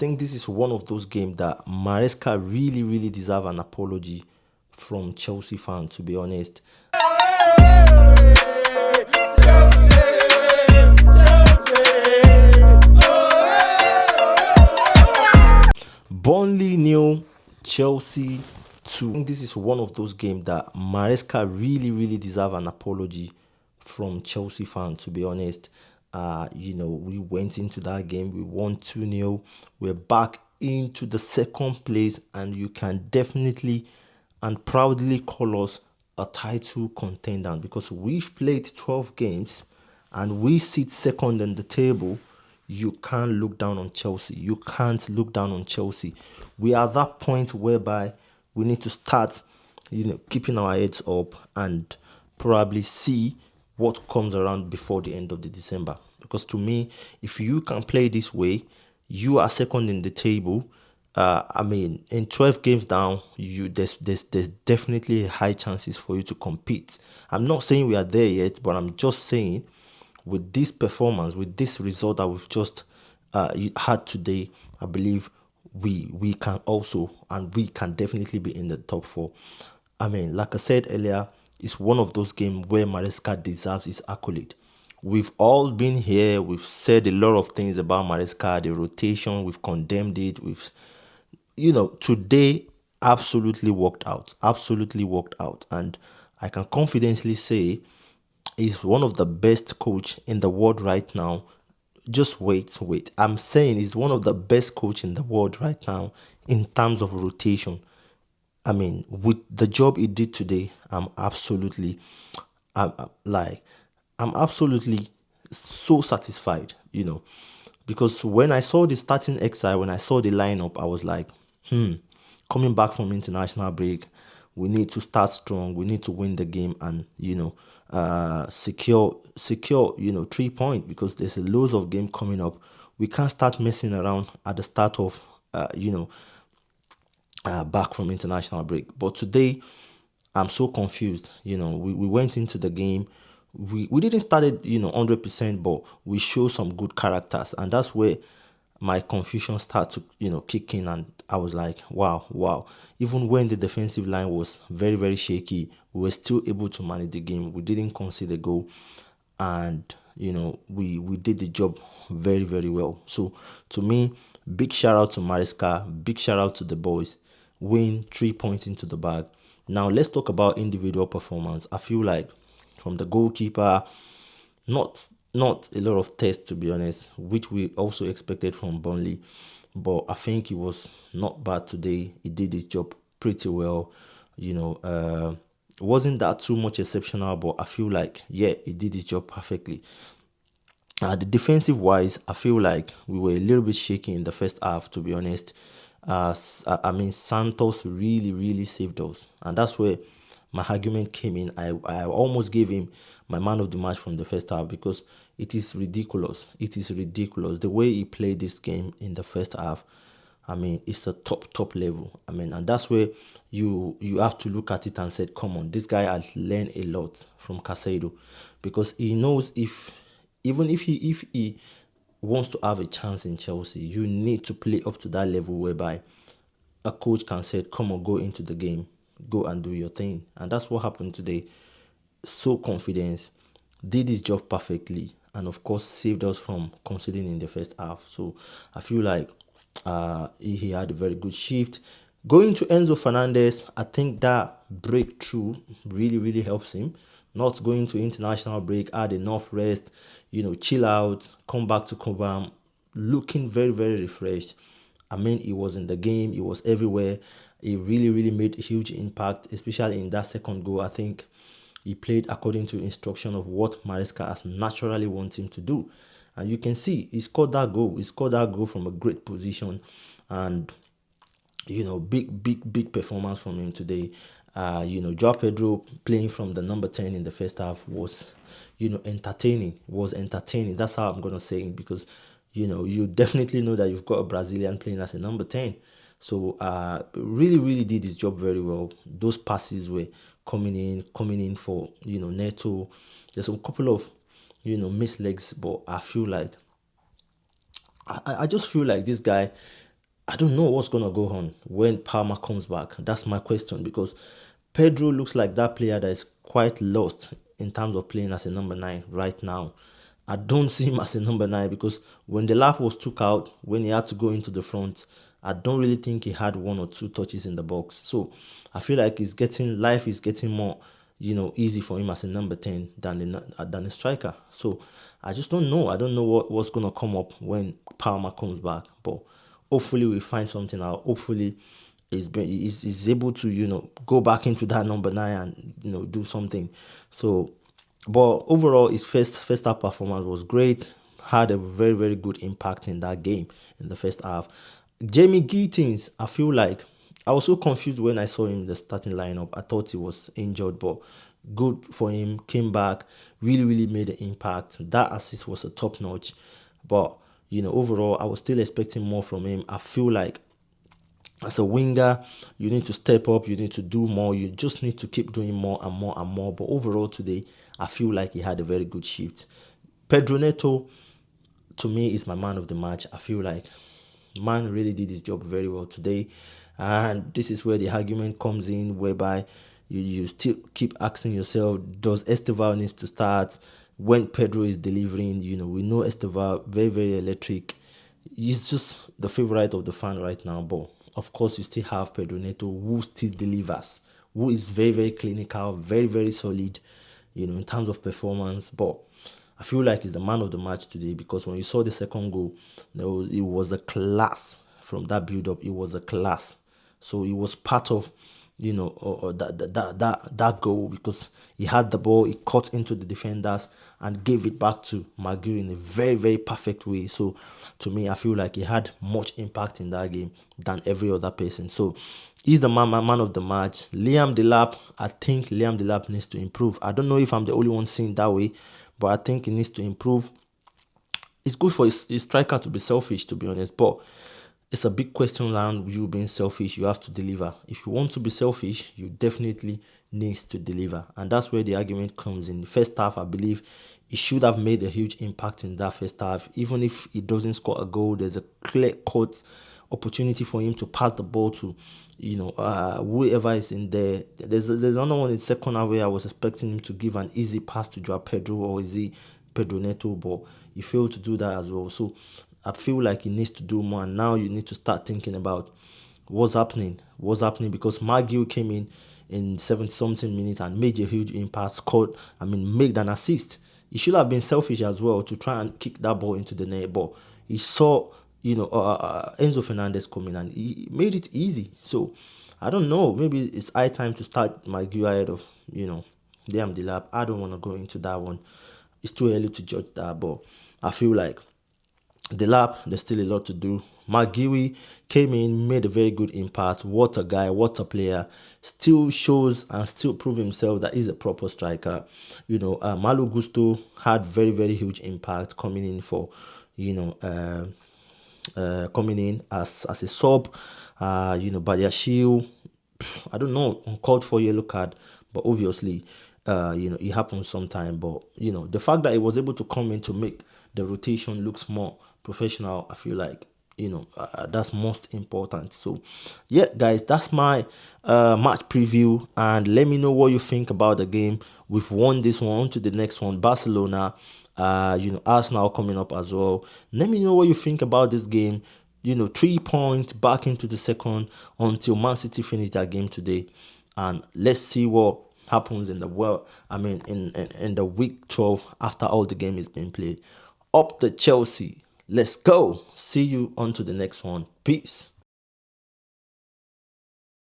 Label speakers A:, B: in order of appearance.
A: think this is one of those games that Maresca really deserve an apology from Chelsea fans, to be honest. Burnley nil, Chelsea 2. I think this is one of those games that Maresca really deserve an apology from Chelsea fans, to be honest. We went into that game, we won 2-0. We're back into the second place, and you can definitely and proudly call us a title contender because we've played 12 games and we sit second in the table. You can't look down on Chelsea. You can't look down on Chelsea. We are at that point whereby we need to start, keeping our heads up and probably see what comes around before the end of the December. Because to me, if you can play this way, you are second in the table. In 12 games down, there's definitely high chances for you to compete. I'm not saying we are there yet, but I'm just saying with this performance, with this result that we've just had today, I believe we can also, and we can definitely be in the top 4. Like I said earlier, it's one of those games where Maresca deserves his accolade. We've all been here. We've said a lot of things about Maresca, the rotation. We've condemned it. Today absolutely worked out. Absolutely worked out. And I can confidently say he's one of the best coach in the world right now. Just wait. I'm saying he's one of the best coach in the world right now in terms of rotation. With the job he did today, I'm absolutely so satisfied, because when I saw the starting XI, when I saw the lineup, I was like, coming back from international break, we need to start strong. We need to win the game and secure 3 points because there's a loads of game coming up. We can't start messing around at the start of back from international break. But today, I'm so confused. We went into the game. We didn't start it 100%, but we showed some good characters, and that's where my confusion started to kick in, and I was like, wow. Even when the defensive line was very shaky, we were still able to manage the game. We didn't concede a goal, and we did the job very well. So to me, big shout out to Maresca, big shout out to the boys. Win 3 points into the bag. Now let's talk about individual performance. I feel like from the goalkeeper, not a lot of tests, to be honest, which we also expected from Burnley, but I think he was not bad today. He did his job pretty well. Wasn't that too much exceptional, but I feel like, yeah, he did his job perfectly. The defensive wise, I feel like we were a little bit shaky in the first half, to be honest. Santos really saved us, and that's where my argument came in. I almost gave him my man of the match from the first half because it is ridiculous. It is ridiculous the way he played this game in the first half. It's a top level. And that's where you have to look at it and say, come on, this guy has learned a lot from Casado, because he knows even if he wants to have a chance in Chelsea, you need to play up to that level whereby a coach can say, come on, go into the game, go and do your thing. And that's what happened today. So confident, did his job perfectly, and of course saved us from conceding in the first half. So I feel like he had a very good shift. Going to Enzo Fernandez, I think that breakthrough really helps him. Not going to international break, had enough rest, chill out, come back to Cobham, looking very refreshed. He was in the game, he was everywhere. He really made a huge impact, especially in that second goal. I think he played according to instruction of what Maresca has naturally wanted him to do. And you can see he scored that goal. He scored that goal from a great position. And big performance from him today. Joao Pedro playing from the number 10 in the first half was, entertaining. Was entertaining. That's how I'm gonna say it, because you definitely know that you've got a Brazilian playing as a number 10. So really did his job very well. Those passes were coming in for Neto. There's a couple of missed legs, but I feel like I just feel like this guy I don't know what's gonna go on when Palmer comes back. That's my question, because Pedro looks like that player that is quite lost in terms of playing as a number 9 right now. I don't see him as a number 9, because when the lap was took out, when he had to go into the front, I don't really think he had one or two touches in the box. So I feel like life is getting more, easy for him as a number 10 than a striker. So I just don't know. I don't know what's gonna come up when Palmer comes back, but hopefully we find something out. Hopefully is able to go back into that number 9 and do something. So, but overall his first half performance was great. Had a very very good impact in that game in the first half. Jamie Gittins, I feel like I was so confused when I saw him in the starting lineup. I thought he was injured, but good for him. Came back, really really made an impact. That assist was a top notch. But overall I was still expecting more from him. I feel like as a winger, you need to step up, you need to do more, you just need to keep doing more and more and more. But overall today, I feel like he had a very good shift. Pedro Neto, to me, is my man of the match. I feel like man really did his job very well today. And this is where the argument comes in, whereby you still keep asking yourself, does Esteval needs to start when Pedro is delivering? We know Esteval, very, very electric. He's just the favorite of the fan right now. But of course, you still have Pedro Neto, who still delivers, who is very, very clinical, very, very solid, in terms of performance. But I feel like he's the man of the match today, because when you saw the second goal, it was a class from that build-up. It was a class. So it was part of, that goal, because he had the ball, he cut into the defenders and gave it back to Maguire in a very, very perfect way. So to me, I feel like he had much impact in that game than every other person. So he's the man of the match. Liam Delap, I think Liam Delap needs to improve. I don't know if I'm the only one seeing that way, but I think he needs to improve. It's good for his striker to be selfish, to be honest, but it's a big question around you being selfish. You have to deliver. If you want to be selfish, you definitely need to deliver. And that's where the argument comes in. The first half, I believe he should have made a huge impact in that first half. Even if he doesn't score a goal, there's a clear-cut opportunity for him to pass the ball to, whoever is in there. There's another one in the second half where I was expecting him to give an easy pass to Joao Pedro, or is he Pedro Neto, but he failed to do that as well. So I feel like he needs to do more, and now you need to start thinking about what's happening, because Maguire came in 70-something minutes and made a huge impact, scored, made an assist. He should have been selfish as well to try and kick that ball into the net, but he saw, Enzo Fernandez coming and he made it easy. So I don't know, maybe it's high time to start Maguire ahead of, Liam Delap. I don't want to go into that one. It's too early to judge that, but I feel like there's still a lot to do. Maguire came in, made a very good impact. What a guy, what a player. Still shows and still prove himself that he's a proper striker. Malo Gusto had very, very huge impact coming in for, coming in as a sub. Badiashile, I don't know, uncalled for yellow card, but obviously, it happens sometime. But the fact that he was able to come in to make the rotation looks more professional, I feel like that's most important. So yeah, guys, that's my match preview, and let me know what you think about the game. We've won this one. On to the next one, Barcelona. Arsenal coming up as well. Let me know what you think about this game. 3 points back into the second until Man City finish their game today, and let's see what happens in the week 12 after all the game is being played. Up the Chelsea. Let's go. See you on to the next one. Peace.